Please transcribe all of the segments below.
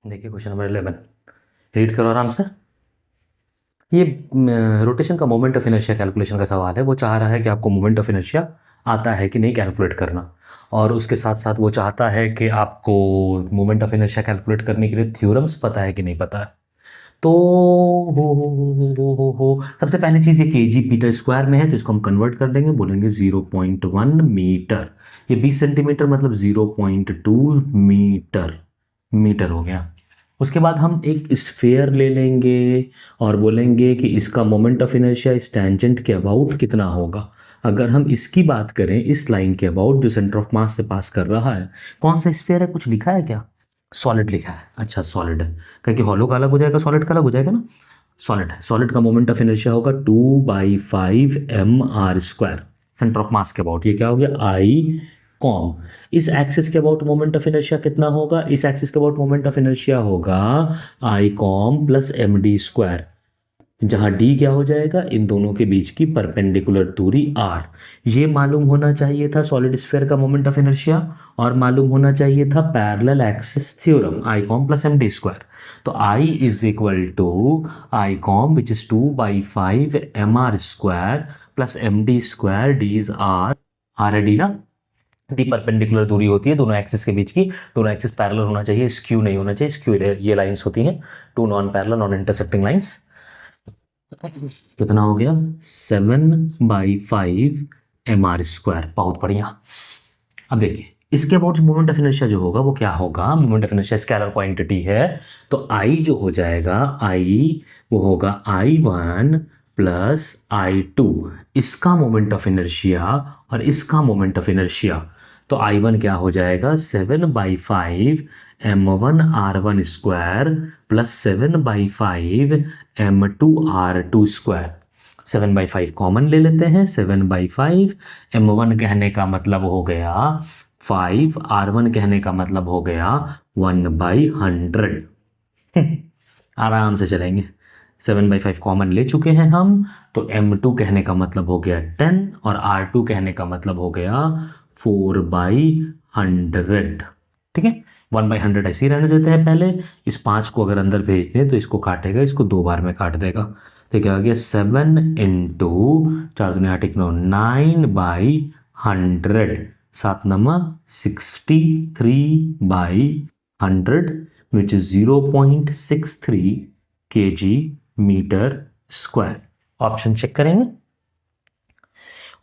देखिए question number 11 read करो आराम से। ये रोटेशन का मोमेंट ऑफ इनर्शिया कैलकुलेशन का सवाल है। वो चाह रहा है कि आपको मोमेंट ऑफ इनर्शिया आता है कि नहीं कैलकुलेट करना, और उसके साथ साथ वो चाहता है कि आपको मोमेंट ऑफ इनर्शिया कैलकुलेट करने के लिए थ्योरम्स पता है कि नहीं पता है। तो हो सबसे पहली चीज़, ये केजी मीटर स्क्वायर में है तो इसको हम कन्वर्ट कर देंगे, बोलेंगे 0.1 मीटर। ये 20 सेंटीमीटर मतलब 0.2 मीटर मीटर हो गया। उसके बाद हम एक स्फेयर ले लेंगे और बोलेंगे कि इसका मोमेंट ऑफ इनर्शिया इस टेंजेंट के अबाउट कितना होगा। अगर हम इसकी बात करें, इस लाइन के अबाउट जो सेंटर ऑफ मास से पास कर रहा है, कौन सा स्फेयर है, कुछ लिखा है क्या? सॉलिड लिखा है। अच्छा सॉलिड है, क्योंकि हॉलो का अलग हो जाएगा, सॉलिड का अलग हो जाएगा ना। सॉलिड है, सॉलिड का मोमेंट ऑफ इनर्शिया होगा 2/5 mr², सेंटर ऑफ मास के अबाउट। ये क्या हो गया, आई कॉम। इस एक्सिस के अबाउट मोमेंट ऑफ इनर्शिया कितना होगा, इस एक्सिस के अबाउट मोमेंट ऑफ इनर्शिया होगा आई कॉम प्लस md², जहां d क्या हो जाएगा, इन दोनों के बीच की परपेंडिकुलर दूरी r। ये मालूम होना चाहिए था सॉलिड स्फीयर का मोमेंट ऑफ इनर्शिया, और मालूम होना चाहिए था parallel axis theorem I COM plus md²। तो I is equal to I COM which is 2/5 mr² plus md², d is r है d ना, डी परपेंडिकुलर दूरी होती है दोनों एक्सिस के बीच की। दोनों एक्सिस पैरेलल होना चाहिए, स्क्यू नहीं होना चाहिए। स्क्यू ये लाइंस होती हैं two non parallel non intersecting lines. कितना हो गया, 7/5 mr²। बहुत बढ़िया। अब देखिए इसके अबाउट मोमेंट ऑफ इनर्शिया जो होगा वो क्या होगा, moment of inertia scalar quantity है, तो आई जो हो जाएगा, आई वो होगा I1 प्लस I2, इसका मोमेंट ऑफ इनर्शिया और इसका मोमेंट ऑफ इनर्शिया। तो I1 क्या हो जाएगा, 7/5 m1r1² प्लस 7/5 m2r2²। 7/5 कॉमन ले लेते हैं, 7/5 m1 कहने का मतलब हो गया 5, r1 कहने का मतलब हो गया 1/100। आराम से चलेंगे। 7/5 कॉमन ले चुके हैं हम, तो m2 कहने का मतलब हो गया 10 और r2 कहने का मतलब हो गया 4/100। ठीक है, 1/100 ऐसे ही रहने देते हैं। पहले इस 5 को अगर अंदर भेज दें तो इसको काटेगा, इसको 2 बार में काट देगा। तो क्या हो गया, 7 इंटू 4 दूनी 8 9/100, 7 number 63/100 which is 0.63 kg metre square. Option check करेंगे,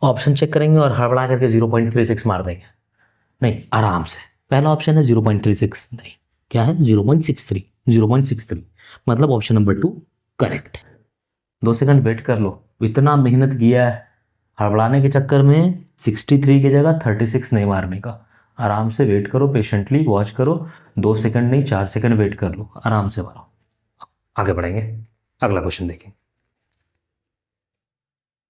ऑप्शन चेक करेंगे और हड़बड़ा करके 0.36 मार देंगे। नहीं, आराम से। पहला ऑप्शन है 0.36, नहीं क्या है 0.63, 0.63 मतलब option number 2 correct. 2 second wait कर लो, इतना मेहनत किया है, हड़बड़ाने के चक्कर में 63 की जगह 36 नहीं मारने का। आराम से वेट करो, पेशेंटली वॉच करो, 2 सेकंड नहीं 4 सेकंड वेट कर लो, आराम से मारो। आगे बढ़ेंगे, अगला क्वेश्चन देखें।